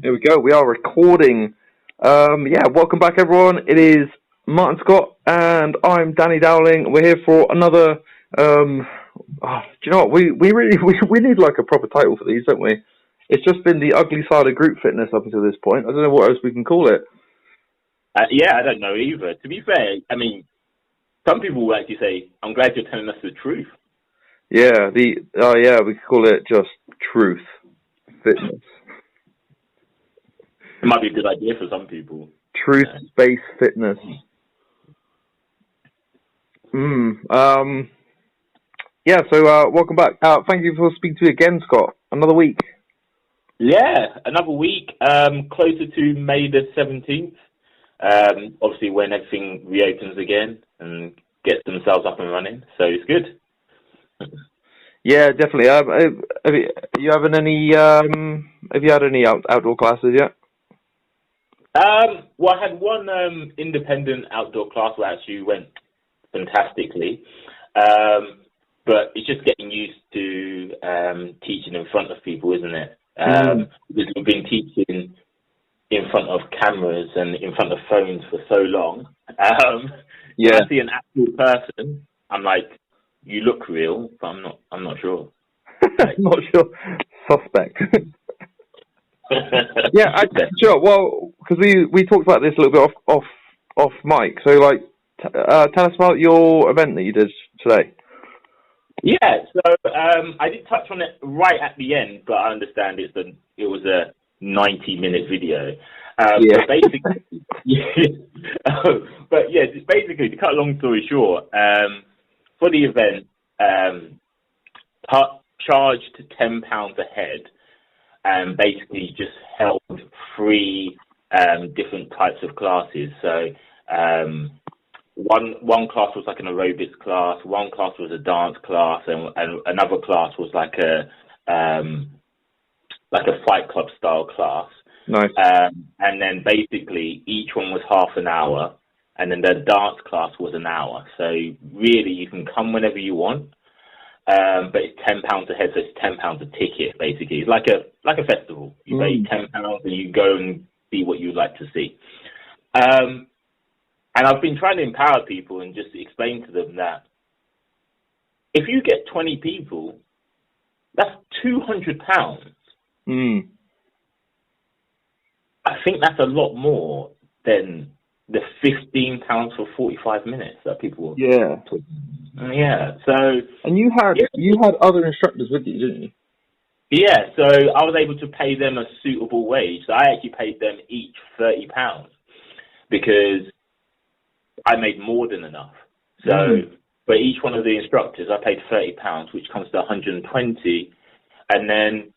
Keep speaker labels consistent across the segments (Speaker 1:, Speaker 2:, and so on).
Speaker 1: Here we go. We are recording. Welcome back, everyone. It is Martin Scott, and I'm Danny Dowling. We're here for another. Do you know what? We need like a proper title for these, don't we? It's just been the ugly side of group fitness up until this point. I don't know what else we can call it.
Speaker 2: I don't know either. To be fair, I mean, some people will actually say, "I'm glad you're telling us the truth."
Speaker 1: Yeah, we could call it just truth fitness.
Speaker 2: It might be a good idea for some people.
Speaker 1: Truth-based fitness. Welcome back. Thank you for speaking to me again, Scott. Another week.
Speaker 2: Yeah, another week. Closer to May the 17th. Obviously, when everything reopens again and gets themselves up and running, so it's good.
Speaker 1: Yeah, definitely. Have you had any outdoor classes yet?
Speaker 2: Well, I had one independent outdoor class that actually went fantastically, but it's just getting used to teaching in front of people, isn't it? Because we've been teaching in front of cameras and in front of phones for so long. When I see an actual person, I'm like, you look real, but I'm not sure.
Speaker 1: Not sure. Suspect. Yeah, sure. Well, because we talked about this a little bit off mic. So, like, tell us about your event that you did today.
Speaker 2: Yeah, so I did touch on it right at the end, but I understand it was a 90-minute video. But basically, basically, to cut a long story short, for the event, charged £10 a head, and basically just held three different types of classes. So one class was like an aerobics class, one class was a dance class, and another class was like a fight club style class.
Speaker 1: Nice.
Speaker 2: And then basically each one was half an hour, and then the dance class was an hour. So really, you can come whenever you want. But it's £10 a head, so it's £10 a ticket. Basically, it's like a festival. You pay £10 and you go and see what you'd like to see. And I've been trying to empower people and just explain to them that if you get 20 people, that's £200. I think that's a lot more than the £15 for 45 minutes that people.
Speaker 1: Yeah.
Speaker 2: Yeah. So.
Speaker 1: And you had other instructors with you, didn't you?
Speaker 2: Yeah. So I was able to pay them a suitable wage. So I actually paid them each £30 because I made more than enough. So for each one of the instructors, I paid £30, which comes to 120, and then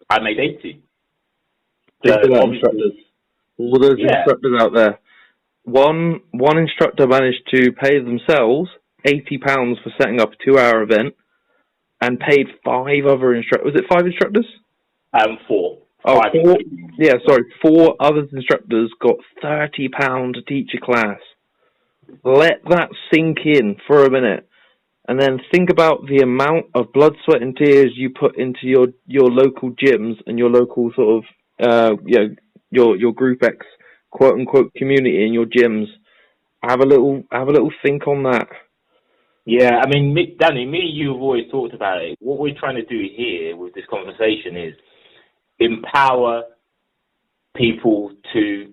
Speaker 2: I made 80.
Speaker 1: So instructors, all those instructors out there, one instructor managed to pay themselves £80 for setting up a 2-hour event, and paid 5 other instructors. Was it 5 instructors?
Speaker 2: 4.
Speaker 1: Oh, 4. Yeah, sorry. 4 other instructors got £30 to teach a class. Let that sink in for a minute, and then think about the amount of blood, sweat, and tears you put into your local gyms and your local sort of your Group X quote unquote community in your gyms. Have a little think on that.
Speaker 2: Yeah, I mean, Danny, me and you have always talked about it. What we're trying to do here with this conversation is empower people to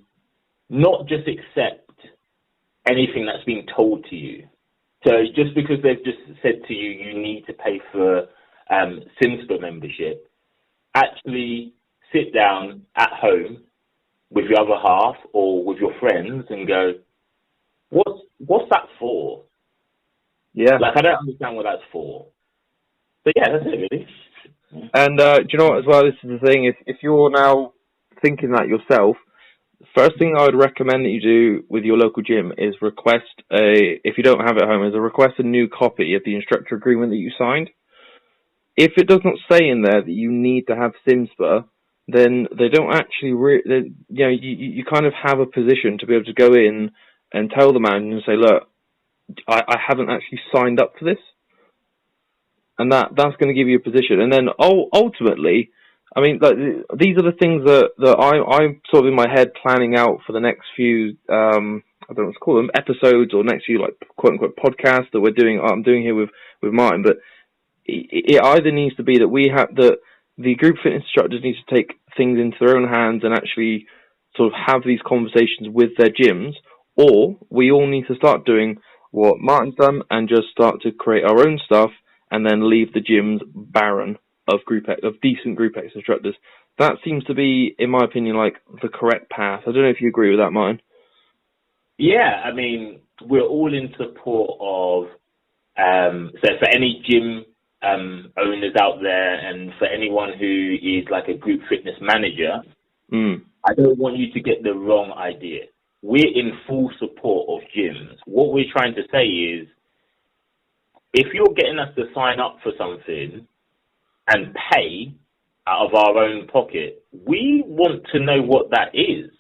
Speaker 2: not just accept anything that's being told to you. So just because they've just said to you, you need to pay for CIMSPA membership, actually sit down at home with your other half or with your friends and go, what's that for?
Speaker 1: Yeah.
Speaker 2: Like, I don't understand what that's for. But yeah, that's it, really.
Speaker 1: And do you know what, as well, this is the thing, if you're now thinking that yourself, the first thing I would recommend that you do with your local gym is request if you don't have it at home, request a new copy of the instructor agreement that you signed. If it does not say in there that you need to have CIMSPA, then they don't actually, you kind of have a position to be able to go in and tell the man and say, look, I haven't actually signed up for this. And that's going to give you a position. And then ultimately, I mean, like, these are the things that I'm sort of in my head planning out for the next few, I don't know what to call them, episodes, or next few, like, quote unquote podcasts that I'm doing here with Martin. But it either needs to be that the group fitness instructors need to take things into their own hands and actually sort of have these conversations with their gyms, or we all need to start doing what Martin's done and just start to create our own stuff and then leave the gyms barren of decent group X instructors. That seems to be, in my opinion, like the correct path. I don't know if you agree with that, Martin.
Speaker 2: Yeah, I mean, we're all in support of, so for any gym owners out there, and for anyone who is like a group fitness manager, I don't want you to get the wrong idea. We're in full support of gyms. What we're trying to say is, if you're getting us to sign up for something and pay out of our own pocket, we want to know what that is.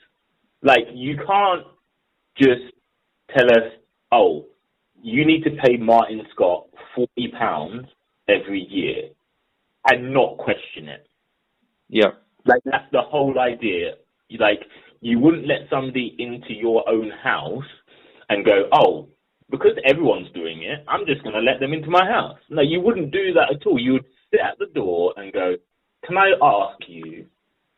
Speaker 2: Like, you can't just tell us, oh, you need to pay Martin Scott £40 every year and not question it.
Speaker 1: Yeah.
Speaker 2: Like, that's the whole idea. Like, you wouldn't let somebody into your own house and go, oh, because everyone's doing it, I'm just going to let them into my house. No, you wouldn't do that at all. You would sit at the door and go, can I ask you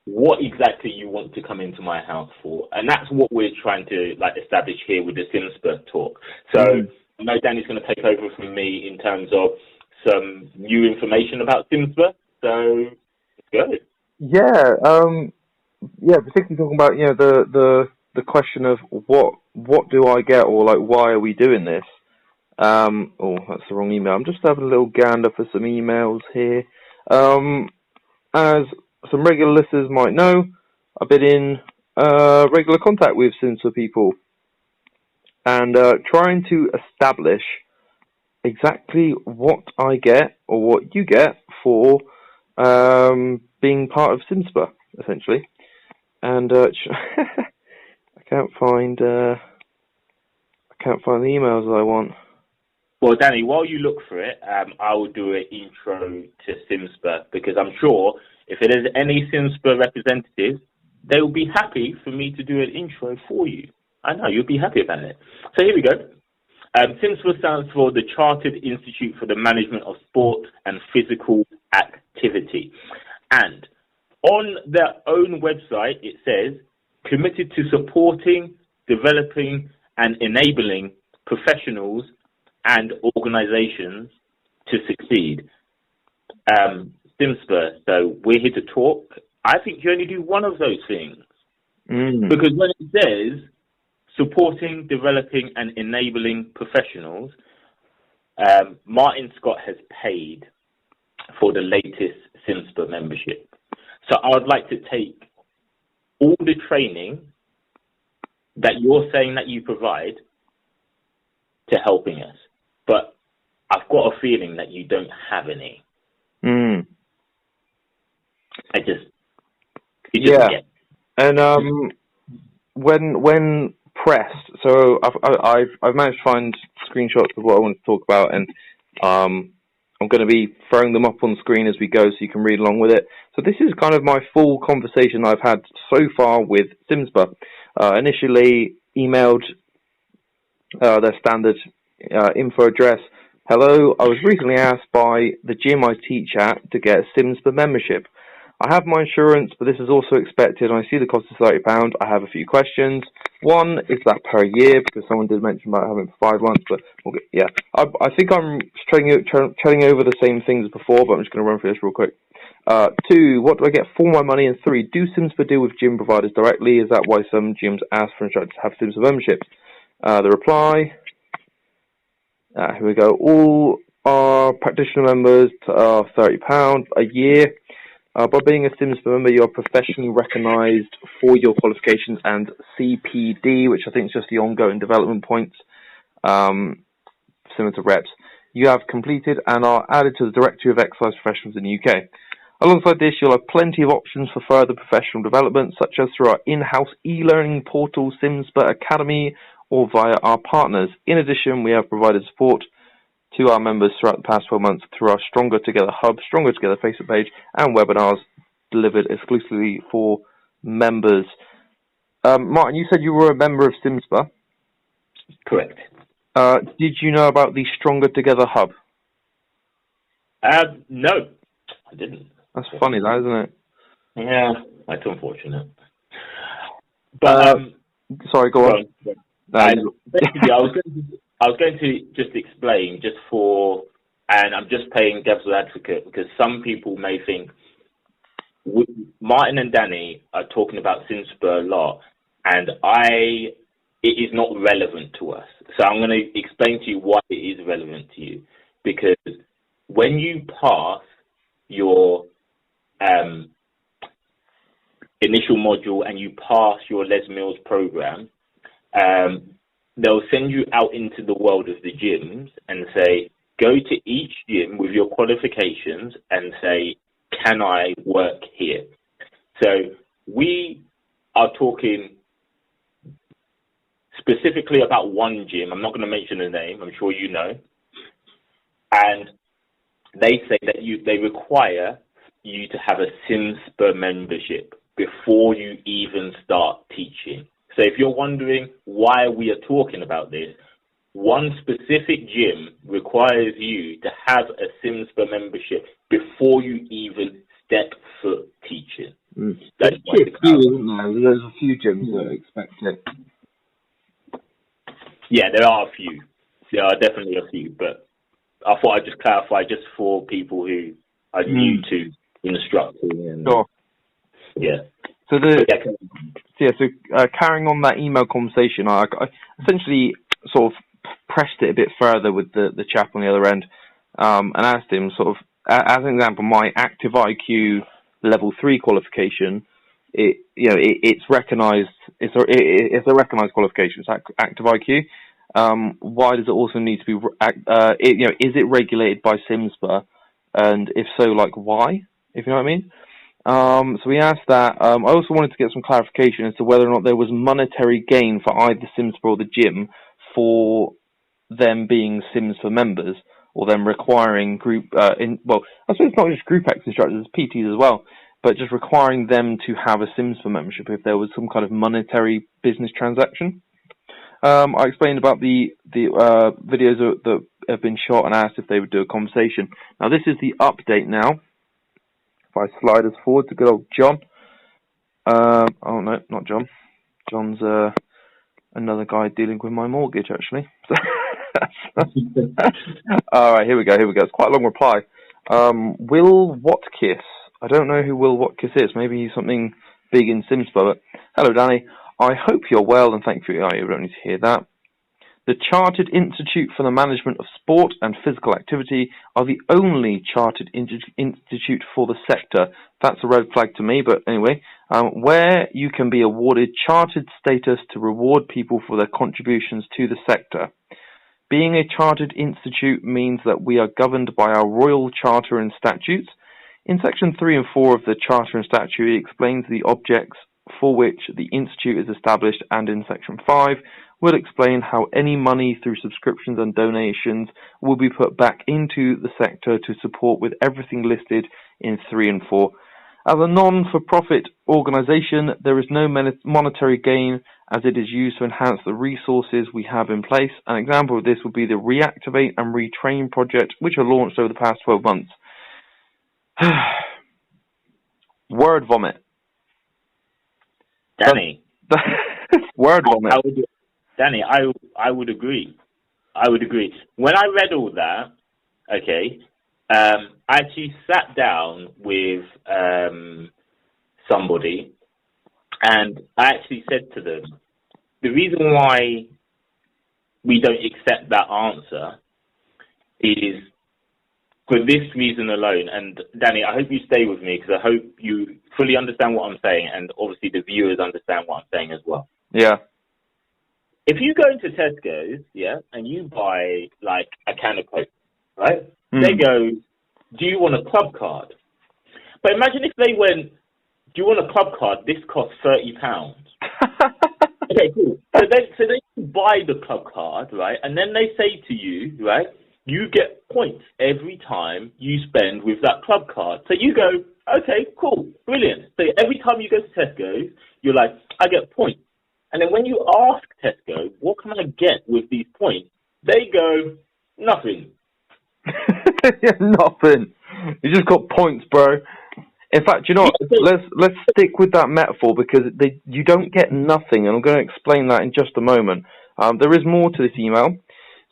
Speaker 2: what exactly you want to come into my house for? And that's what we're trying to like establish here with the CIMSPA talk. So I know Danny's going to take over from me in terms of some new information about CIMSPA. So let's go.
Speaker 1: Yeah, particularly talking about the question of what do I get, or like why are we doing this? Oh, that's the wrong email. I'm just having a little gander for some emails here. As some regular listeners might know, I've been in regular contact with CIMSPA people and trying to establish exactly what I get or what you get for being part of CIMSPA, essentially. And I can't find the emails that I want.
Speaker 2: Well, Danny, while you look for it, I will do an intro to CIMSPA, because I'm sure if there's any CIMSPA representatives, they will be happy for me to do an intro for you. I know, you'll be happy about it. So here we go. CIMSPA stands for the Chartered Institute for the Management of Sport and Physical Activity. And on their own website, it says, committed to supporting, developing, and enabling professionals and organizations to succeed. CIMSPA, so we're here to talk. I think you only do one of those things. Because when it says supporting, developing, and enabling professionals, Martin Scott has paid for the latest CIMSPA membership. So I would like to take all the training that you're saying that you provide to helping us. But I've got a feeling that you don't have any.
Speaker 1: And when pressed, so I've managed to find screenshots of what I want to talk about, and I'm going to be throwing them up on screen as we go, so you can read along with it. So this is kind of my full conversation I've had so far with CIMSPA. Initially emailed their standard info address. Hello, I was recently asked by the gym I teach at to get a CIMSPA membership. I have my insurance, but this is also expected, and I see the cost of £30. I have a few questions. One, is that per year? Because someone did mention about having it for 5 months, but I think I'm treading over the same things as before, but I'm just going to run through this real quick. 2, what do I get for my money? And 3, do CIMSPA deal with gym providers directly? Is that why some gyms ask for instructors to have CIMSPA memberships? The reply, here we go. All our practitioner members are £30 a year. By being a CIMSPA member, you are professionally recognised for your qualifications and CPD, which I think is just the ongoing development points, similar to reps. You have completed and are added to the Directory of Exercise Professionals in the UK. Alongside this, you'll have plenty of options for further professional development, such as through our in-house e-learning portal, CIMSPA Academy, or via our partners. In addition, we have provided support to our members throughout the past 12 months through our Stronger Together Hub, Stronger Together Facebook page, and webinars delivered exclusively for members. Martin, you said you were a member of CIMSPA.
Speaker 2: Correct.
Speaker 1: Did you know about the Stronger Together Hub?
Speaker 2: No, I didn't.
Speaker 1: That's funny, that, isn't it?
Speaker 2: Yeah, that's unfortunate. But
Speaker 1: sorry, go on.
Speaker 2: Basically, I was going to just explain, and I'm just playing devil's advocate, because some people may think Martin and Danny are talking about CIMSPA a lot, and it is not relevant to us. So I'm going to explain to you why it is relevant to you, because when you pass your initial module and you pass your Les Mills program, they'll send you out into the world of the gyms and say, go to each gym with your qualifications and say, can I work here? So we are talking specifically about one gym. I'm not going to mention the name. I'm sure you know. And they say that they require you to have a CIMSPA membership before you even start teaching. So if you're wondering why we are talking about this, one specific gym requires you to have a CIMSPA membership before you even step foot teaching.
Speaker 1: There's a few, isn't there? There's a few gyms that are expected.
Speaker 2: Yeah, there are a few. There are definitely a few, but I thought I'd just clarify just for people who are new to instructing. And,
Speaker 1: sure.
Speaker 2: Yeah.
Speaker 1: So carrying on that email conversation, I essentially sort of pressed it a bit further with the chap on the other end, and asked him sort of, as an example, my active IQ level 3 qualification, it's recognised. It's a recognised qualification. It's active IQ. Why does it also need to be? Is it regulated by CIMSPA? And if so, like why? If you know what I mean. So we asked that. I also wanted to get some clarification as to whether or not there was monetary gain for either CIMSPA or the gym for them being CIMSPA members, or them requiring group. I suppose it's not just Group X instructors, it's PTs as well, but just requiring them to have a CIMSPA membership if there was some kind of monetary business transaction. I explained about the videos that have been shot and asked if they would do a conversation. Now this is the update now. If I slide us forward to good old John. Oh no, not John. John's another guy dealing with my mortgage, actually. All right, here we go. It's quite a long reply. Will Watkiss. I don't know who Will Watkiss is. Maybe he's something big in CIMSPA. But hello, Danny. I hope you're well, and thank you. You don't need to hear that. The Chartered Institute for the Management of Sport and Physical Activity are the only chartered institute for the sector. That's a red flag to me, but anyway, where you can be awarded chartered status to reward people for their contributions to the sector. Being a chartered institute means that we are governed by our Royal Charter and Statutes. In Section 3 and 4 of the Charter and Statute, it explains the objects for which the institute is established, and in Section 5 will explain how any money through subscriptions and donations will be put back into the sector to support with everything listed in 3 and 4. As a non-for-profit organisation, there is no monetary gain as it is used to enhance the resources we have in place. An example of this would be the Reactivate and Retrain project, which are launched over the past 12 months. Word vomit.
Speaker 2: Danny.
Speaker 1: Word vomit.
Speaker 2: Danny, I would agree. When I read all that, okay, I actually sat down with somebody, and I actually said to them, the reason why we don't accept that answer is for this reason alone. And Danny, I hope you stay with me, because I hope you fully understand what I'm saying, and obviously the viewers understand what I'm saying as well.
Speaker 1: Yeah.
Speaker 2: If you go into Tesco's, yeah, and you buy like a can of Coke, right? They go, do you want a club card? But imagine if they went, do you want a club card? This costs £30. Okay, cool. So they buy the club card, right? And then they say to you, right, you get points every time you spend with that club card. So you go, Okay, cool, brilliant. So every time you go to Tesco, you're like, I get points. And then when you ask Tesco, what can I get with these points? They go, nothing.
Speaker 1: Nothing. You just got points, bro. In fact, you know what? Let's stick with that metaphor because you don't get nothing, and I'm going to explain that in just a moment. There is more to this email.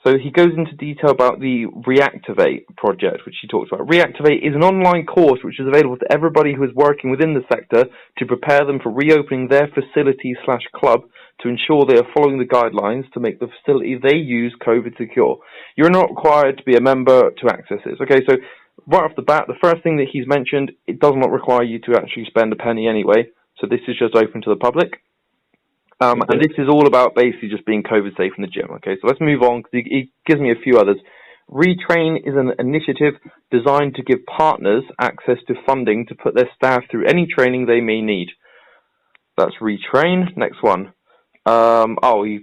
Speaker 1: So he goes into detail about the Reactivate project, which he talks about. Reactivate is an online course which is available to everybody who is working within the sector to prepare them for reopening their facility/club to ensure they are following the guidelines to make the facility they use COVID secure. You're not required to be a member to access this. Okay, so right off the bat, the first thing that he's mentioned, it does not require you to actually spend a penny anyway. So this is just open to the public. And this is all about basically just being COVID safe in the gym. Okay, so let's move on because he gives me a few others. Retrain is an initiative designed to give partners access to funding to put their staff through any training they may need. That's Retrain. Next one. He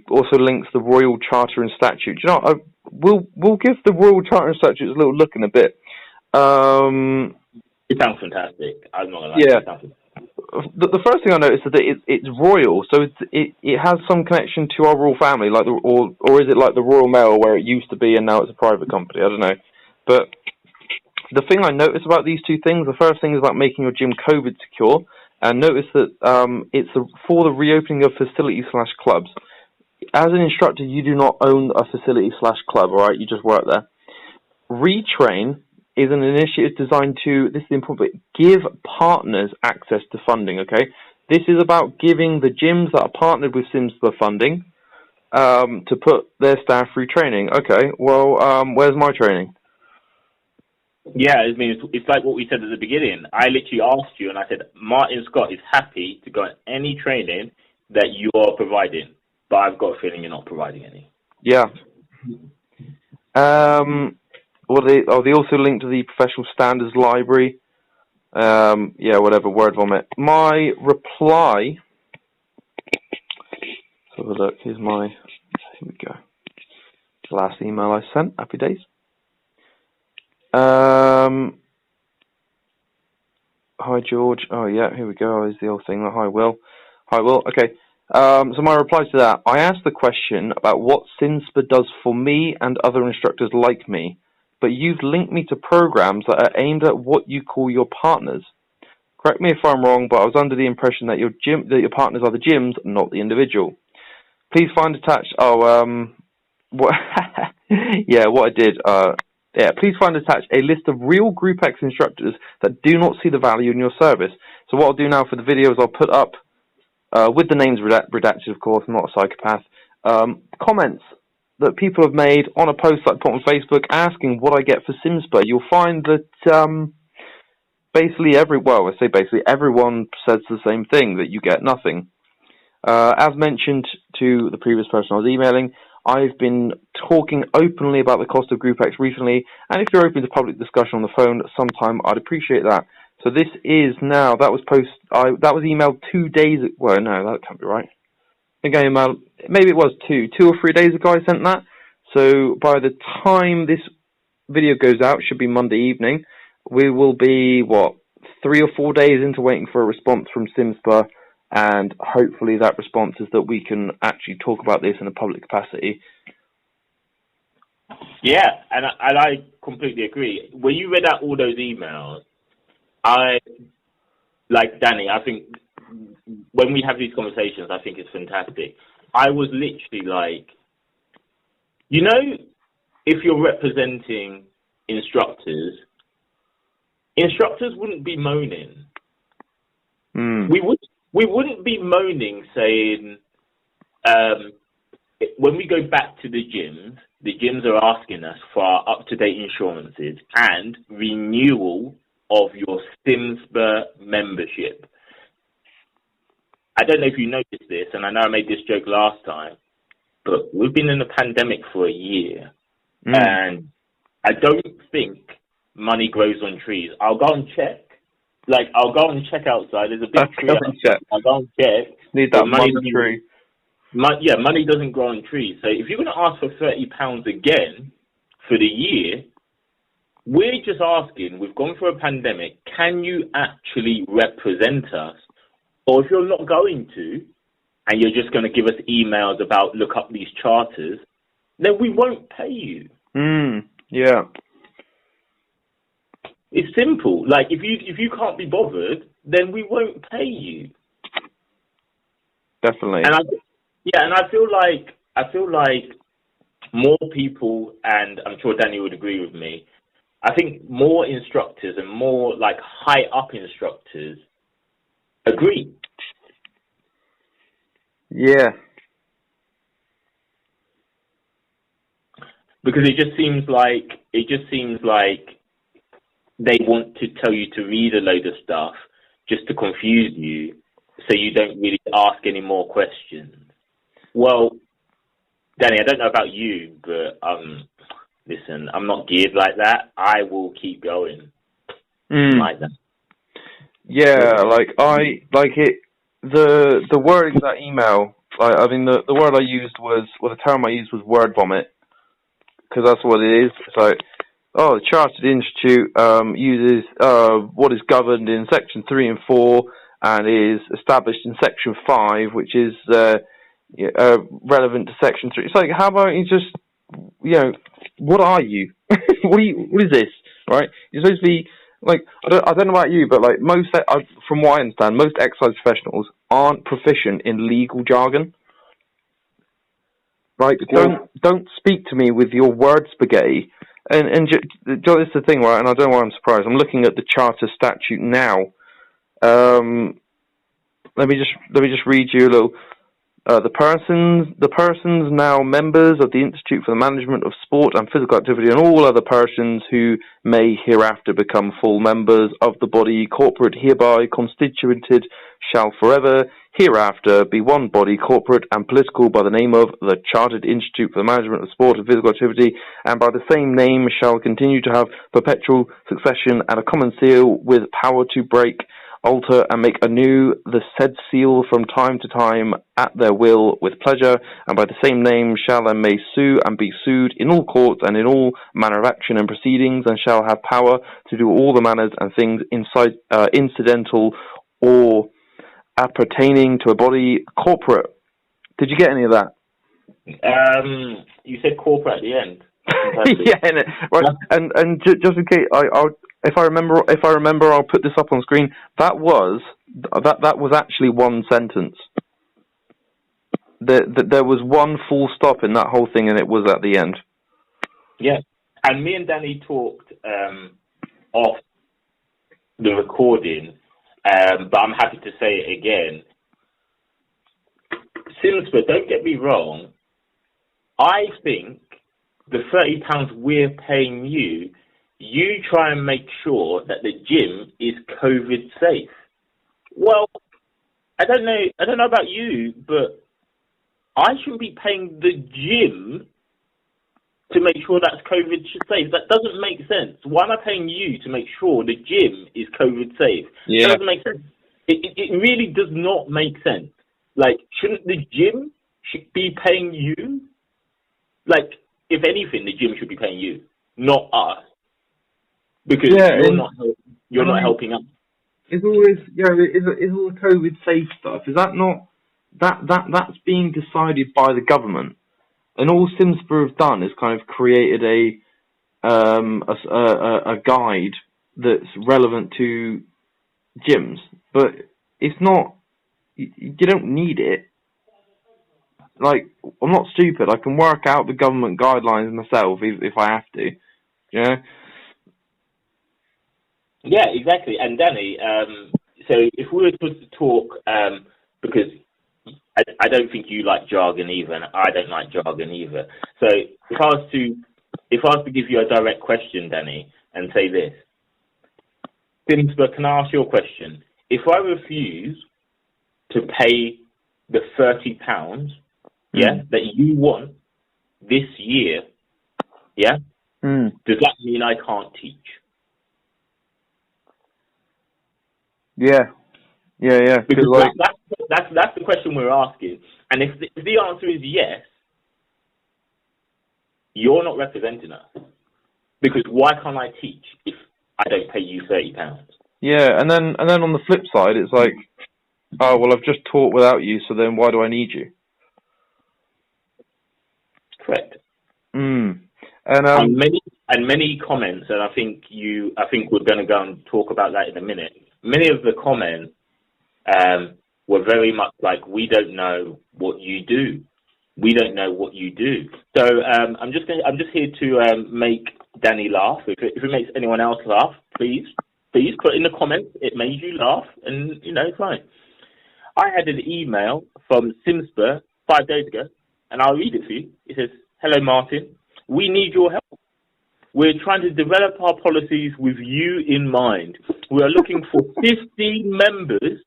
Speaker 1: also links the Royal Charter and Statute. You know, we'll give the Royal Charter and Statute a little look in a bit.
Speaker 2: It sounds fantastic. I'm not gonna lie.
Speaker 1: Yeah. The first thing I noticed is that it's royal, so it has some connection to our royal family, like or is it like the Royal Mail where it used to be and now it's a private company? I don't know. But the thing I noticed about these two things, the first thing is about making your gym COVID secure, and notice that it's for the reopening of facilities/clubs. As an instructor, you do not own a facility/club, all right? You just work there. Retrain is an initiative designed to, this is the important bit, give partners access to funding, okay? This is about giving the gyms that are partnered with CIMSPA funding to put their staff through training. Okay, well, where's my training?
Speaker 2: Yeah, I mean, it's like what we said at the beginning. I literally asked you, and I said, Martin Scott is happy to go at any training that you are providing, but I've got a feeling you're not providing any.
Speaker 1: Yeah. They also link to the Professional Standards Library. Whatever, word vomit. My reply. Let's have a look. Here we go. The last email I sent. Happy days. Hi, George. Oh, yeah, here we go. Is the old thing. Hi, Will. Hi, Will. Okay. So my reply to that, I asked the question about what CIMSPA does for me and other instructors like me, but you've linked me to programs that are aimed at what you call your partners. Correct me if I'm wrong, but I was under the impression that your partners are the gyms, not the individual. Please find attached. What I did. Please find attached a list of real Group X instructors that do not see the value in your service. So what I'll do now for the video is I'll put up, with the names redacted, of course, I'm not a psychopath, comments that people have made on a post like put on Facebook asking what I get for CIMSPA. You'll find that basically everyone says the same thing, that you get nothing. As mentioned to the previous person I was emailing, I've been talking openly about the cost of Group X recently, and if you're open to public discussion on the phone sometime, I'd appreciate that. So this is now, that was emailed 2 days, well, no, that can't be right. I think I emailed, maybe it was 2 or 3 days ago I sent that. So by the time this video goes out, should be Monday evening, we will be, 3 or 4 days into waiting for a response from CIMSPA, and hopefully that response is that we can actually talk about this in a public capacity.
Speaker 2: Yeah, and I completely agree. When you read out all those emails, like Danny, I think when we have these conversations, I think it's fantastic. I was literally like, if you're representing instructors wouldn't be moaning. We wouldn't be moaning saying, when we go back to the gyms are asking us for our up-to-date insurances and renewal of your CIMSPA membership. I don't know if you noticed this, and I know I made this joke last time, but we've been in a pandemic for a year, and I don't think money grows on trees. I'll go and check. I'll go and check outside. There's a big tree outside. I'll go and check.
Speaker 1: Need that money tree.
Speaker 2: Money doesn't grow on trees. So if you're going to ask for £30 again for the year, We're just asking, we've gone through a pandemic, can you actually represent us? Or if you're not going to, and you're just going to give us emails about look up these charters, then we won't pay you.
Speaker 1: Yeah.
Speaker 2: It's simple. Like, if you can't be bothered, then we won't pay you.
Speaker 1: Definitely.
Speaker 2: And I feel like more people, and I'm sure Danny would agree with me, I think more instructors and more like high up instructors agree.
Speaker 1: Yeah.
Speaker 2: Because it just seems like they want to tell you to read a load of stuff just to confuse you, so you don't really ask any more questions. Well, Danny, I don't know about you, but listen, I'm not geared like that. I will keep going like that.
Speaker 1: Yeah, the word in that email. The word I used the term I used was word vomit, because that's what it is. It's like, the Chartered Institute uses what is governed in Section 3 and 4 and is established in Section 5, which is relevant to Section 3. It's like, how about you just, what are you? What is this, right? You're supposed to be, like, I don't know about you, but like from what I understand, most exercise professionals aren't proficient in legal jargon. Right? Don't speak to me with your word spaghetti. And Joe, this is the thing, right? And I don't know why I'm surprised. I'm looking at the charter statute now. Let me just read you a little. The persons now members of the Institute for the Management of Sport and Physical Activity, and all other persons who may hereafter become full members of the body corporate hereby constituted shall forever hereafter be one body corporate and political by the name of the Chartered Institute for the Management of Sport and Physical Activity, and by the same name shall continue to have perpetual succession and a common seal with power to break, alter, and make anew the said seal from time to time at their will with pleasure, and by the same name shall and may sue and be sued in all courts and in all manner of action and proceedings, and shall have power to do all the manners and things incidental or appertaining to a body corporate. Did you get any of that?
Speaker 2: You said corporate at the end.
Speaker 1: Yeah, right. And just in case, if I remember, I'll put this up on screen. That was actually one sentence. There was one full stop in that whole thing, and it was at the end.
Speaker 2: Yeah, and me and Danny talked off the recording, but I'm happy to say it again. CIMSPA, don't get me wrong. I think the £30 we're paying you, you try and make sure that the gym is COVID safe. Well, I don't know about you, but I shouldn't be paying the gym to make sure that's COVID safe. That doesn't make sense. Why am I paying you to make sure the gym is COVID safe?
Speaker 1: Yeah.
Speaker 2: That doesn't make sense. It really does not make sense. Like, shouldn't the gym be paying you? Like, if anything, the gym should be paying you, not us, because you're not helping us.
Speaker 1: It's always is all the COVID safe stuff. Is that not that's being decided by the government, and all CIMSPA have done is kind of created a guide that's relevant to gyms, but it's not. You don't need it. Like, I'm not stupid. I can work out the government guidelines myself if I have to. Yeah.
Speaker 2: Yeah, exactly. And Danny, so if we were to talk, because I don't think you like jargon either, and I don't like jargon either. So if I was to give you a direct question, Danny, and say this, CIMSPA, can I ask you a question? If I refuse to pay the £30, that you want this year, does that mean I can't teach?
Speaker 1: Yeah.
Speaker 2: Because that's the question we're asking. And if the answer is yes, you're not representing us. Because why can't I teach if I don't pay you £30?
Speaker 1: Yeah, and then on the flip side, it's like, oh well, I've just taught without you, so then why do I need you?
Speaker 2: Correct.
Speaker 1: And
Speaker 2: many comments, and I think we're going to go and talk about that in a minute. Many of the comments were very much like, we don't know what you do. We don't know what you do. So I'm just here to make Danny laugh. If it makes anyone else laugh, please put in the comments. It made you laugh, and it's fine. I had an email from CIMSPA 5 days ago, and I'll read it for you. It says, "Hello, Martin. We need your help. We're trying to develop our policies with you in mind. We are looking for 15 members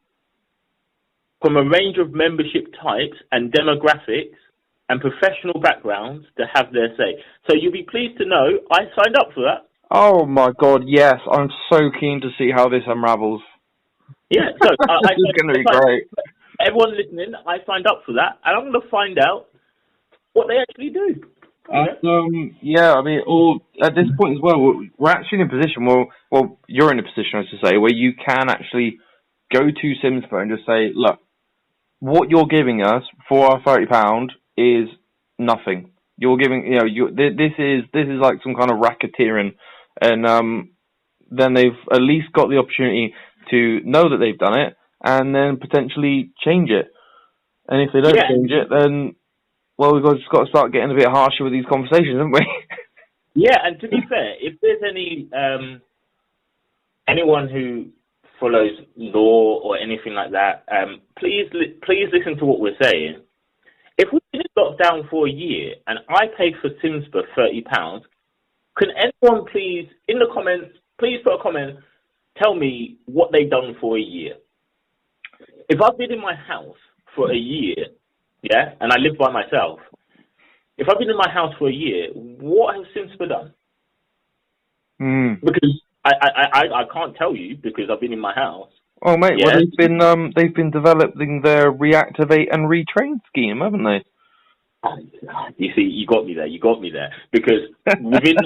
Speaker 2: from a range of membership types and demographics and professional backgrounds to have their say." So you'll be pleased to know I signed up for that.
Speaker 1: oh my god, yes! I'm so keen to see how this unravels.
Speaker 2: Yeah, so
Speaker 1: this is going to be great.
Speaker 2: Everyone listening, I signed up for that, and I'm going to find out what they actually do.
Speaker 1: Yeah, I mean, at this point as well, we're actually in a position well, you're in a position, I should say, where you can actually go to CIMSPA and just say, look, what you're giving us for our £30 is nothing. You're giving, this is like some kind of racketeering, and then they've at least got the opportunity to know that they've done it and then potentially change it. And if they don't change it, then well, we've just got to start getting a bit harsher with these conversations, haven't we?
Speaker 2: Yeah, and to be fair, if there's anyone who follows law or anything like that, please listen to what we're saying. If we've been locked down for a year and I paid for CIMSPA £30, can anyone please, in the comments, please put a comment, tell me what they've done for a year? If I've been in my house for a year, yeah, and I live by myself, if I've been in my house for a year, what has CIMSPA done? Because I can't tell you because I've been in my house.
Speaker 1: Oh mate, yeah. Well they've been developing their reactivate and retrain scheme, haven't they?
Speaker 2: You see, you got me there. Because within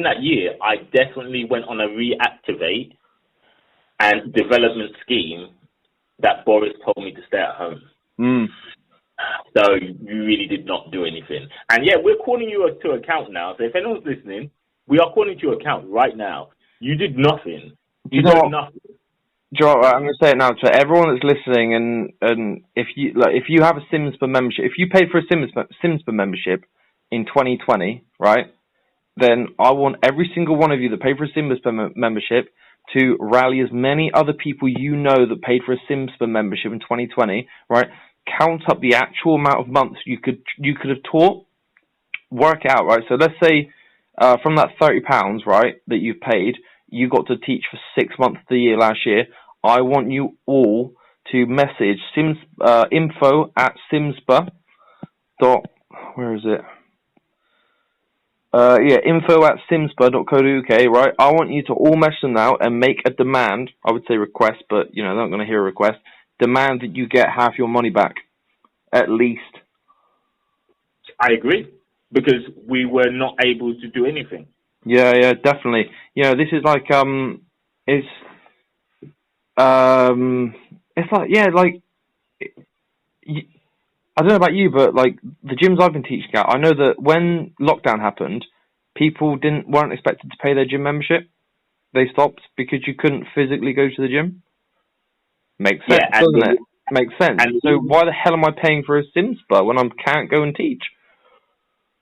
Speaker 2: that year, I definitely went on a reactivate and development scheme that Boris told me to stay at home. So you really did not do anything. And yeah, we're calling you to account now. So if anyone's listening, we are calling to account right now. You did nothing. You did nothing.
Speaker 1: Joe, I'm going to say it now to everyone that's listening, and if you have a CIMSPA membership, if you paid for a CIMSPA membership in 2020, right, then I want every single one of you that paid for a CIMSPA membership to rally as many other people you know that paid for a CIMSPA membership in 2020, right? Count up the actual amount of months you could have taught, work it out, right? So let's say from that £30, right, that you've paid, you got to teach for 6 months of the year last year. I want you all to message info at CIMSPA. Where is it? Info at CIMSPA.co.uk, right? I want you to all message them now and make a demand. I would say request, but they're not going to hear a request. Demand that you get half your money back, at least.
Speaker 2: I agree, because we were not able to do anything.
Speaker 1: Yeah, definitely. This is like it's like I don't know about you, but like the gyms I've been teaching at, I know that when lockdown happened, people weren't expected to pay their gym membership. They stopped because you couldn't physically go to the gym. Makes sense, doesn't it? Makes sense. And so why the hell am I paying for a CIMSPA when I can't go and teach?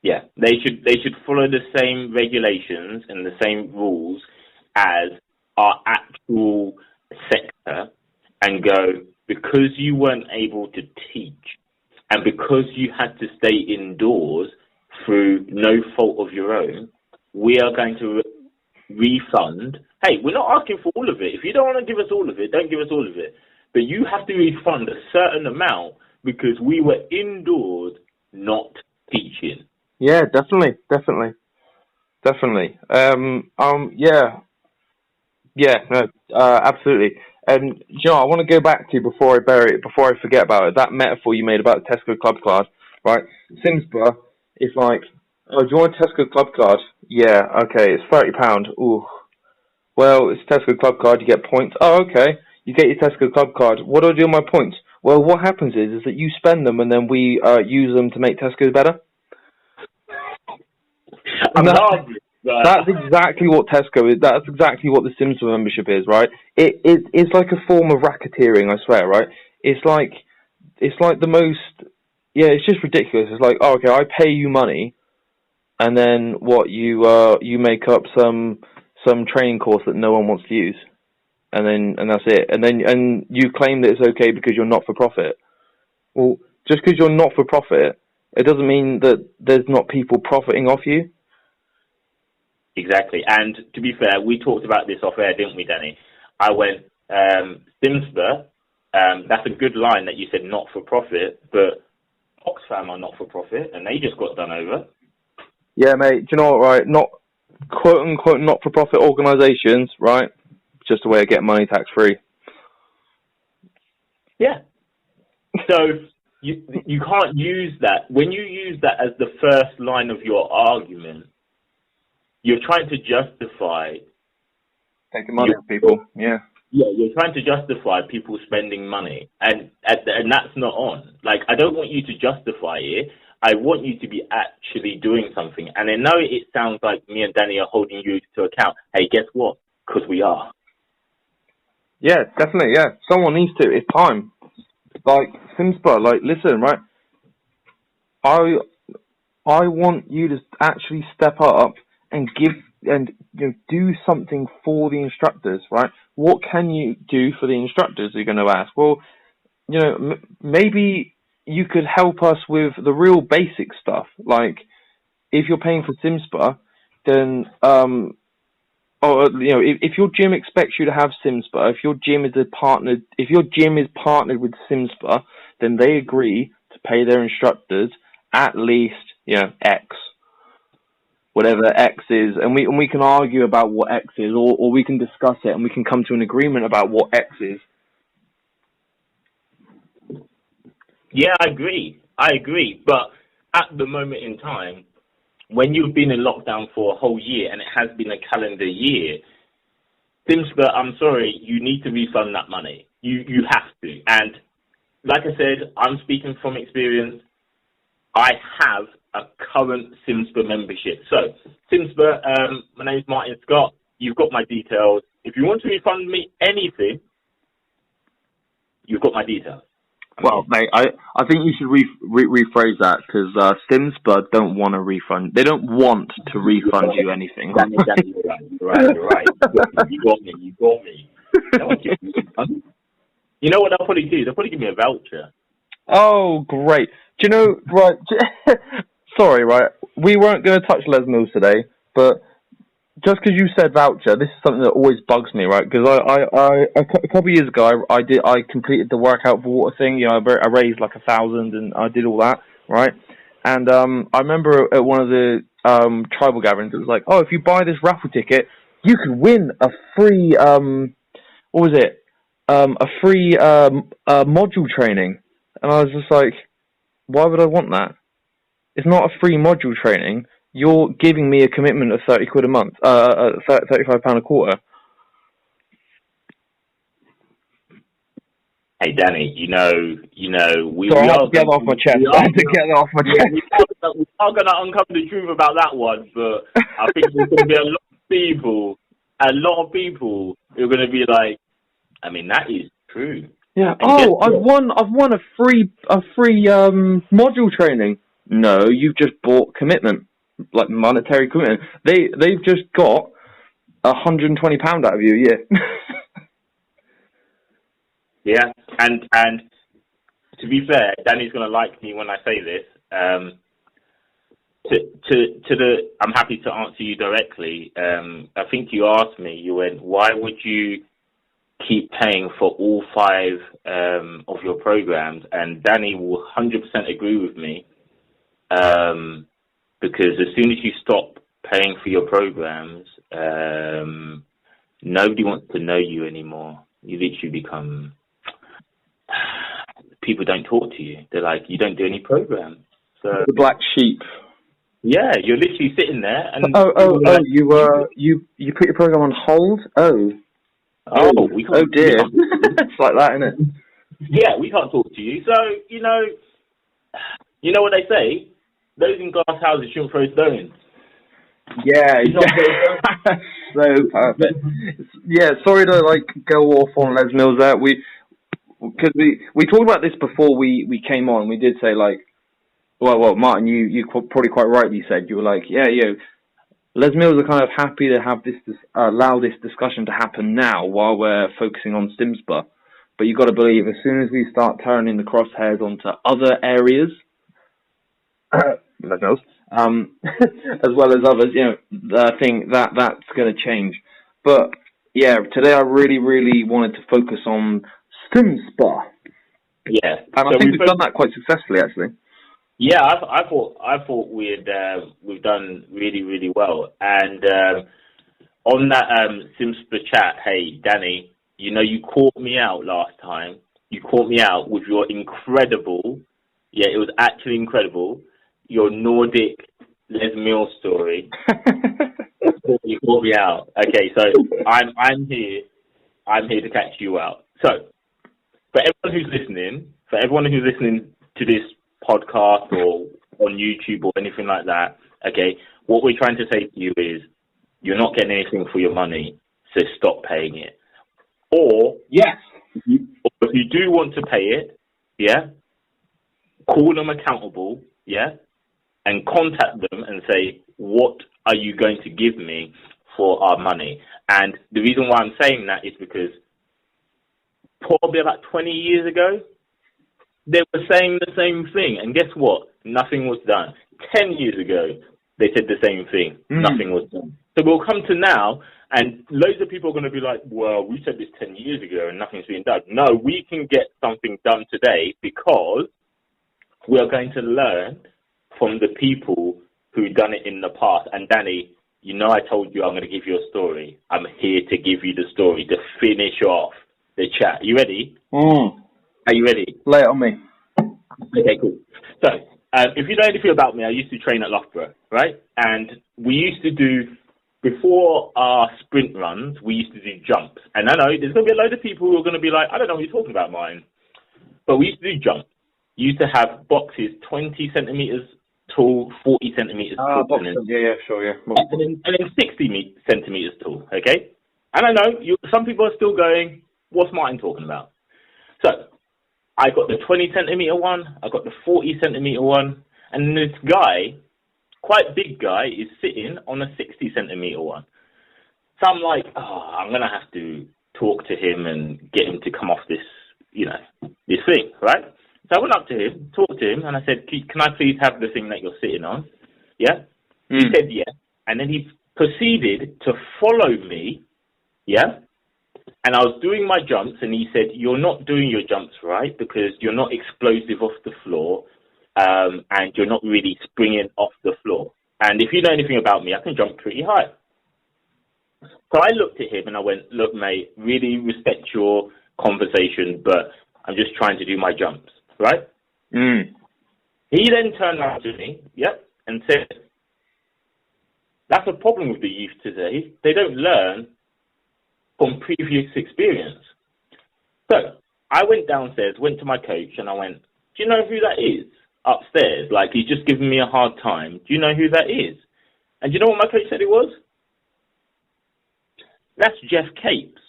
Speaker 2: Yeah, they should follow the same regulations and the same rules as our actual sector and go, because you weren't able to teach and because you had to stay indoors through no fault of your own, we are going to refund. Hey, we're not asking for all of it. If you don't want to give us all of it, don't give us all of it. But you have to refund a certain amount because we were indoors not teaching.
Speaker 1: Yeah, definitely. Absolutely. And I want to go back to before I forget about it. That metaphor you made about the Tesco Club class, right? CIMSPA is like Oh, do you want a Tesco Club card? Yeah, okay, it's £30. Ooh. Well, it's a Tesco Club card, you get points. Oh, okay. You get your Tesco Club card. What do I do with my points? Well, what happens is that you spend them and then we use them to make Tesco's better.
Speaker 2: I'm laughing.
Speaker 1: That's exactly what Tesco is. That's exactly what the CIMSPA membership is, right? It's like a form of racketeering, I swear, right? It's like the most, yeah, it's just ridiculous. It's like, oh, okay, I pay you money, and then what, you make up some training course that no one wants to use, and that's it. And you claim that it's okay because you're not for profit. Well, just because you're not for profit, it doesn't mean that there's not people profiting off you.
Speaker 2: Exactly. And to be fair, we talked about this off air, didn't we, Danny? I went, CIMSPA, that's a good line that you said not for profit, but Oxfam are not for profit, and they just got done over.
Speaker 1: Yeah, mate, do you know what, right? Not quote unquote not for profit organisations, right? Just a way of getting money tax free.
Speaker 2: Yeah. So you can't use that. When you use that as the first line of your argument, you're trying to justify
Speaker 1: taking money from people. Yeah.
Speaker 2: Yeah, you're trying to justify people spending money, and that's not on. Like, I don't want you to justify it. I want you to be actually doing something. And I know it sounds like me and Danny are holding you to account. Hey, guess what? Because we are.
Speaker 1: Yeah, definitely. Yeah, someone needs to. It's time. Like CIMSPA, like listen, right? I want you to actually step up and do something for the instructors, right? What can you do for the instructors? You're going to ask. Well, maybe you could help us with the real basic stuff. Like, if you're paying for CIMSPA, then if your gym expects you to have CIMSPA, if your gym is partnered with CIMSPA, then they agree to pay their instructors at least X, whatever X is, and we can argue about what X is, or we can discuss it and we can come to an agreement about what X is.
Speaker 2: Yeah, I agree. But at the moment in time, when you've been in lockdown for a whole year, and it has been a calendar year, CIMSPA, I'm sorry, you need to refund that money. You have to. And like I said, I'm speaking from experience. I have a current CIMSPA membership. So, CIMSPA, my name is Martin Scott. You've got my details. If you want to refund me anything, you've got my details.
Speaker 1: Well, mate, I think you should rephrase that, because CIMSPA don't want to refund. They don't want to refund you anything.
Speaker 2: You're right. You got me. You know what they'll probably do? They'll probably give me a voucher.
Speaker 1: Oh, great. Do you know, right, sorry, right, we weren't going to touch Les Mills today, but just because you said voucher, this is something that always bugs me, right? Because a couple of years ago, I completed the workout water thing. I raised like 1,000 and I did all that, right? And I remember at one of the tribal gatherings, it was like, oh, if you buy this raffle ticket, you could win a free a free module training. And I was just like, why would I want that? It's not a free module training. You're giving me a commitment of £30 a month, £35 a quarter.
Speaker 2: Hey, Danny, we
Speaker 1: So I have to get that off my chest.
Speaker 2: We are going to uncover the truth about that one, but I think there's going to be a lot of people who are going to be like, I mean, that is true.
Speaker 1: Yeah. Oh, I've won a free module training. No, you've just bought commitment, like monetary commitment. They've just got £120 out of you a year.
Speaker 2: Yeah, and to be fair, Danny's gonna like me when I say this. I'm happy to answer you directly. I think you asked me. You went, why would you keep paying for all 5 of your programs? And Danny will 100% agree with me, because as soon as you stop paying for your programs, nobody wants to know you anymore. You literally become, people don't talk to you. They're like, you don't do any programs. So
Speaker 1: the black sheep.
Speaker 2: Yeah, you're literally sitting there and
Speaker 1: Oh!
Speaker 2: people are like,
Speaker 1: You put your program on hold.
Speaker 2: oh, we
Speaker 1: Oh
Speaker 2: can't, we
Speaker 1: dear.
Speaker 2: can't talk to you.
Speaker 1: It's like that, isn't it?
Speaker 2: Yeah, we can't talk to you. So, you know what they say? Those in glass houses shouldn't throw stones.
Speaker 1: Yeah,
Speaker 2: It's not throw stones.
Speaker 1: so perfect. Yeah, sorry to like go off on Les Mills there. Because we talked about this before we came on. We did say like, well, Martin, you probably quite rightly said you were like, yeah, Les Mills are kind of happy to have allow this discussion to happen now while we're focusing on CIMSPA. But you've got to believe as soon as we start turning the crosshairs onto other areas, Les Mills, as well as others, I think that's going to change. But yeah, today I really, really wanted to focus on CIMSPA.
Speaker 2: Yeah.
Speaker 1: And I think we've done that quite successfully, actually.
Speaker 2: Yeah, I thought we've done really, really well. And on that CIMSPA chat, hey Danny, you caught me out last time. You caught me out with your incredible, yeah, it was actually incredible, your Nordic Les Mills story. You caught me out. Okay, so I'm here to catch you out. So for everyone who's listening to this podcast or on YouTube or anything like that, okay, what we're trying to say to you is you're not getting anything for your money, so stop paying it. Or
Speaker 1: yes,
Speaker 2: if you do want to pay it, yeah, call them accountable, yeah, and contact them and say, what are you going to give me for our money? And the reason why I'm saying that is because probably about 20 years ago, they were saying the same thing. And guess what? Nothing was done. 10 years ago, they said the same thing. Nothing was done. So we'll come to now, and loads of people are going to be like, well, we said this 10 years ago and nothing's been done. No, we can get something done today because we are going to learn from the people who've done it in the past. And Danny, I told you I'm going to give you a story. I'm here to give you the story to finish off the chat. Are you ready? Are you ready?
Speaker 1: Lay it on me.
Speaker 2: Okay, cool. So, if you know anything about me, I used to train at Loughborough, right? And we used to do, before our sprint runs, we used to do jumps. And I know there's going to be a load of people who are going to be like, I don't know what you're talking about, mine. But we used to do jumps. You used to have boxes 20 centimetres tall, 40 centimetres tall.
Speaker 1: Boxes, yeah, sure, yeah.
Speaker 2: And then 60 centimetres tall, okay? And I know some people are still going, what's Martin talking about? So, I got the 20 centimetre one, I got the 40 centimetre one, and this guy, quite big guy, is sitting on a 60 centimetre one. So I'm like, I'm going to have to talk to him and get him to come off this, this thing, right? So I went up to him, talked to him, and I said, can I please have the thing that you're sitting on? Yeah? He said, yeah. And then he proceeded to follow me, yeah? And I was doing my jumps, and he said, you're not doing your jumps right because you're not explosive off the floor, and you're not really springing off the floor. And if you know anything about me, I can jump pretty high. So I looked at him and I went, look, mate, really respect your conversation, but I'm just trying to do my jumps, right? He then turned around to me, and said, that's a problem with the youth today. They don't learn from previous experience. So I went downstairs, went to my coach, and I went, do you know who that is upstairs? Like, he's just giving me a hard time. Do you know who that is? And do you know what my coach said it was? That's Jeff Capes.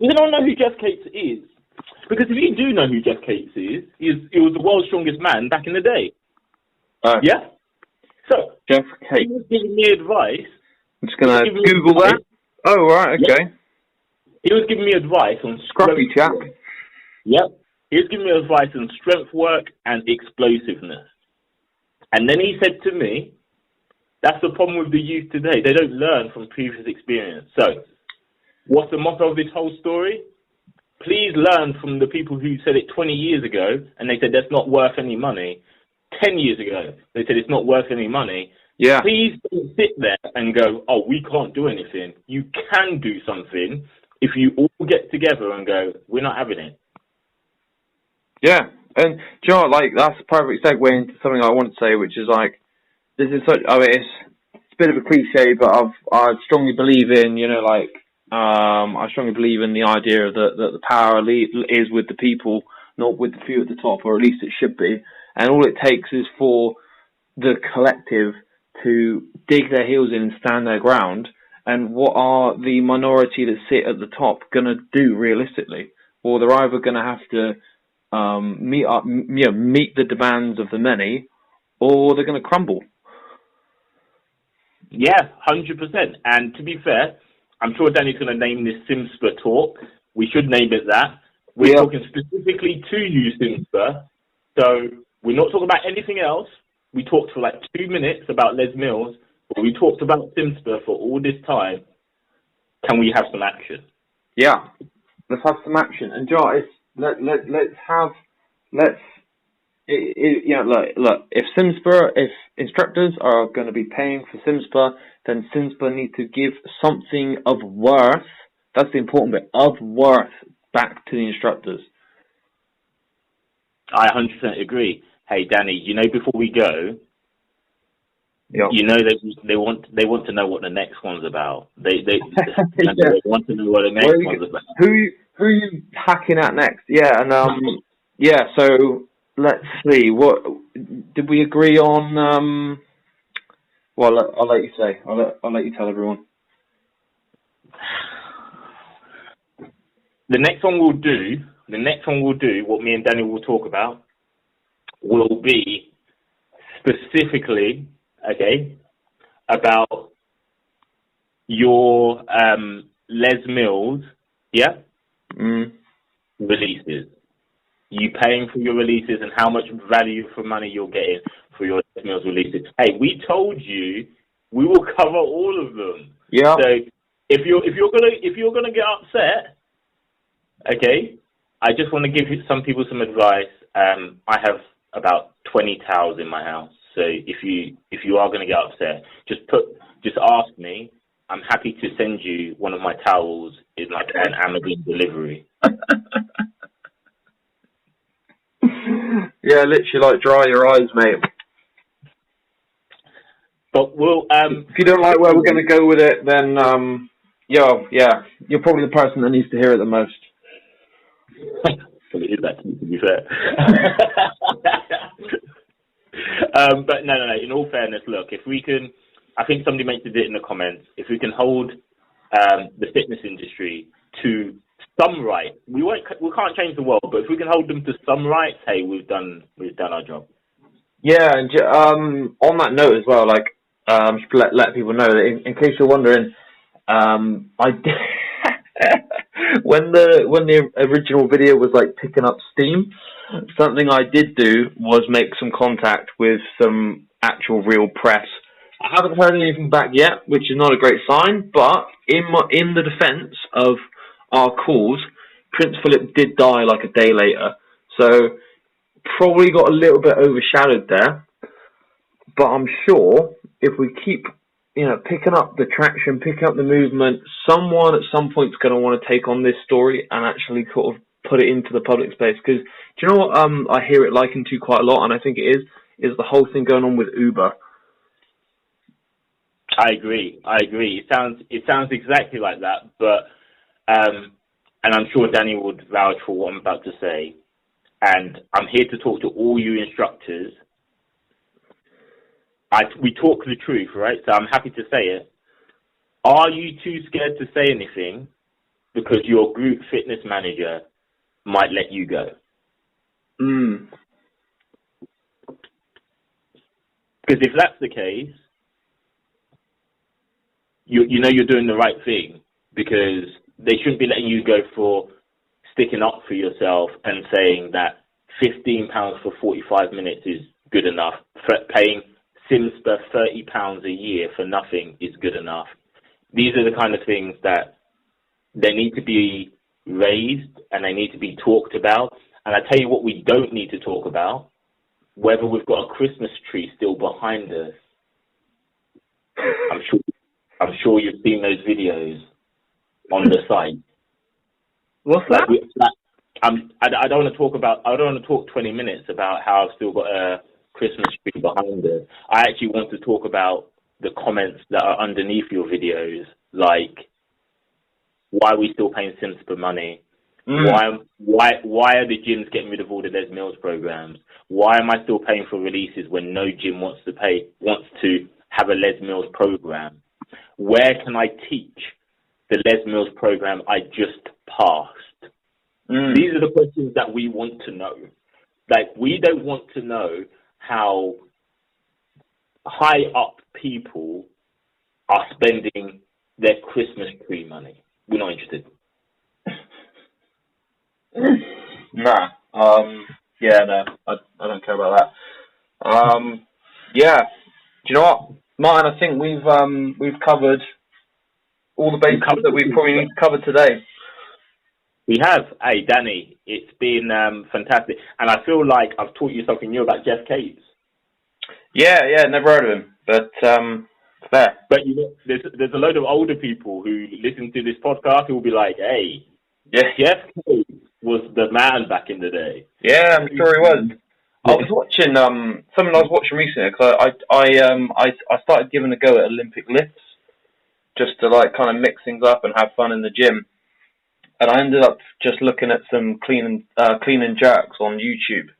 Speaker 2: You don't know who Jeff Capes is. Because if you do know who Jeff Capes is, he was the world's strongest man back in the day. Yeah? So,
Speaker 1: Jeff Capes.
Speaker 2: He was giving me advice.
Speaker 1: I'm just going to Google that. Oh, right, okay.
Speaker 2: Yeah. He was giving me advice on
Speaker 1: scruffy chap.
Speaker 2: Yep. He was giving me advice on strength work and explosiveness. And then he said to me, that's the problem with the youth today. They don't learn from previous experience. So, what's the motto of this whole story? Please learn from the people who said it 20 years ago, and they said that's not worth any money. 10 years ago, they said it's not worth any money.
Speaker 1: Yeah.
Speaker 2: Please don't sit there and go, we can't do anything. You can do something if you all get together and go, we're not having it.
Speaker 1: Yeah. And, do you know what, like, that's a perfect segue into something I want to say, which is, like, this is such. I mean, it's a bit of a cliche, but I strongly believe in, I strongly believe in the idea that the power is with the people, not with the few at the top, or at least it should be. And all it takes is for the collective to dig their heels in and stand their ground. And what are the minority that sit at the top going to do realistically? Well, they're either going to have to meet the demands of the many, or they're going to crumble.
Speaker 2: Yeah, 100%. And to be fair, I'm sure Danny's going to name this CIMSPA talk. We should name it that. We're talking specifically to you, CIMSPA. So we're not talking about anything else. We talked for like 2 minutes about Les Mills, but we talked about CIMSPA for all this time. Can we have some action?
Speaker 1: Yeah, let's have some action. And Joe, look. If CIMSPA, if instructors are going to be paying for CIMSPA, then CIMSPA need to give something of worth. That's the important bit, of worth, back to the instructors.
Speaker 2: I 100% agree. Hey, Danny, before we go,
Speaker 1: yep.
Speaker 2: They want to know what the next one's about. They want to know what the next one's about.
Speaker 1: Who are you hacking at next? Yeah, and so let's see. What did we agree on? Well, I'll let you say. I'll let you tell everyone.
Speaker 2: The next one we'll do. What me and Danny will talk about will be specifically, about your Les Mills, releases. You paying for your releases and how much value for money you're getting for your Les Mills releases. Hey, we told you we will cover all of them.
Speaker 1: Yeah.
Speaker 2: So if you're gonna get upset, I just want to give some people some advice. I have about 20 towels in my house. So if you are going to get upset, just ask me. I'm happy to send you one of my towels in like an Amazon delivery.
Speaker 1: Yeah, literally like dry your eyes, mate.
Speaker 2: But we'll
Speaker 1: if you don't like where we're going to go with it, then you're probably the person that needs to hear it the most.
Speaker 2: It is that, to be fair. But no. In all fairness, look, if we can, I think somebody mentioned it in the comments. If we can hold the fitness industry to some right, we can't change the world, but if we can hold them to some rights, hey, we've done our job. Yeah,
Speaker 1: and on that note as well, just to let people know that in case you're wondering, I did. When the original video was like picking up steam, something I did do was make some contact with some actual real press. I haven't heard anything back yet, which is not a great sign, but in the defense of our cause, Prince Philip did die like a day later, so probably got a little bit overshadowed there, but I'm sure if we keep picking up the traction, picking up the movement, someone at some point is going to want to take on this story and actually sort of put it into the public space. Because do you know what I hear it likened to quite a lot, and I think it is the whole thing going on with Uber.
Speaker 2: I agree. It sounds exactly like that, but and I'm sure Danny would vouch for what I'm about to say. And I'm here to talk to all you instructors. We talk the truth, right? So I'm happy to say it. Are you too scared to say anything because your group fitness manager might let you go? Because if that's the case, you're doing the right thing, because they shouldn't be letting you go for sticking up for yourself and saying that £15 for 45 minutes is good enough. Paying CIMSPA £30 a year for nothing is good enough. These are the kind of things that they need to be raised and they need to be talked about. And I tell you what we don't need to talk about, whether we've got a Christmas tree still behind us. I'm sure you've seen those videos on the site.
Speaker 1: What's that?
Speaker 2: I don't want to talk 20 minutes about how I've still got a Christmas tree behind it. I actually want to talk about the comments that are underneath your videos, like why are we still paying CIMSPA money? Why are the gyms getting rid of all the Les Mills programs? Why am I still paying for releases when no gym wants to have a Les Mills program? Where can I teach the Les Mills program I just passed? These are the questions that we want to know. Like, we don't want to know how high up people are spending their Christmas tree money. We're not interested.
Speaker 1: Nah. Yeah, no. I don't care about that. Yeah. Do you know what, Martin? I think we've covered all the bases that we probably need to cover today.
Speaker 2: We have. Hey, Danny, it's been fantastic. And I feel like I've taught you something new about Jeff Cates.
Speaker 1: Yeah, never heard of him. But, fair.
Speaker 2: But, you know, there's a load of older people who listen to this podcast who will be like, hey, Jeff Cates was the man back in the day.
Speaker 1: Yeah, I'm sure he was. I was watching, something I was watching recently, because I started giving a go at Olympic lifts, just to, like, kind of mix things up and have fun in the gym. And I ended up just looking at some clean and jerks on YouTube,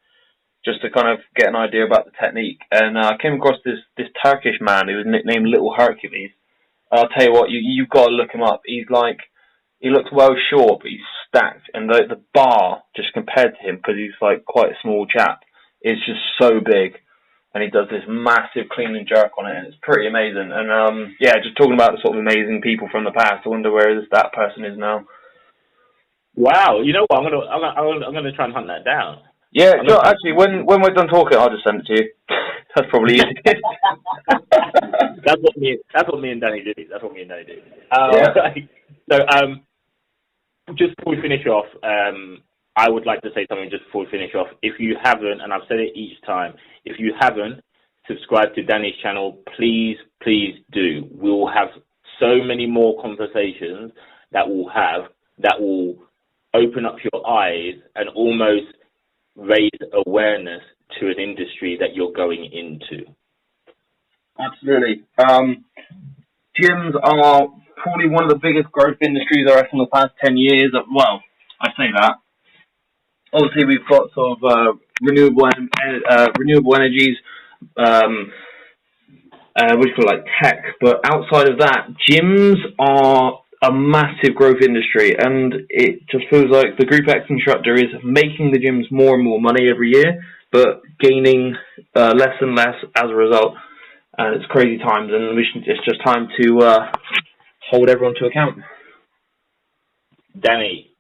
Speaker 1: just to kind of get an idea about the technique. And I came across this Turkish man who was nicknamed Little Hercules. I'll tell you what, you've got to look him up. He looks well short, but he's stacked. And the bar, just compared to him, because he's like quite a small chap, is just so big. And he does this massive clean and jerk on it, and it's pretty amazing. And just talking about the sort of amazing people from the past, I wonder where that person is now.
Speaker 2: Wow, you know what? I'm gonna try and hunt that down.
Speaker 1: Yeah, so actually, when we're done talking, I'll just send it to you. That's probably easy.
Speaker 2: That's what me and Danny do. So, just before we finish off, I would like to say something just before we finish off. If you haven't, and I've said it each time, if you haven't subscribed to Danny's channel, please do. We'll have so many more conversations that will open up your eyes and almost raise awareness to an industry that you're going into.
Speaker 1: Absolutely. Gyms are probably one of the biggest growth industries, I reckon, in the past 10 years. Well, I say that. Obviously, we've got sort of renewable energies, like tech. But outside of that, gyms are a massive growth industry, and it just feels like the Group X instructor is making the gyms more and more money every year, but gaining less and less as a result. And it's crazy times, and it's just time to hold everyone to account.
Speaker 2: Danny,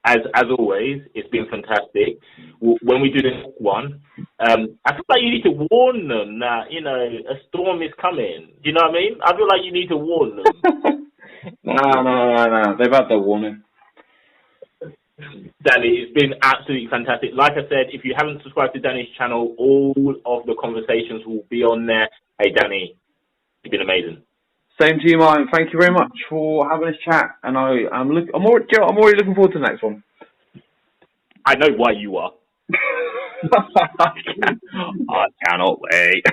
Speaker 2: as always, it's been fantastic. When we do the next one, I feel like you need to warn them that, you know, a storm is coming. Do you know what I mean? I feel like you need to warn them.
Speaker 1: No. They've had their warning.
Speaker 2: Danny, it's been absolutely fantastic. Like I said, if you haven't subscribed to Danny's channel, all of the conversations will be on there. Hey, Danny, you've been amazing.
Speaker 1: Same to you, Martin. Thank you very much for having this chat, and I'm already looking forward to the next one.
Speaker 2: I know why you are.
Speaker 1: I cannot wait.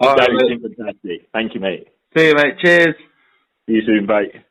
Speaker 2: That has been fantastic. Thank you, mate.
Speaker 1: See you, mate. Cheers.
Speaker 2: See you soon, bye.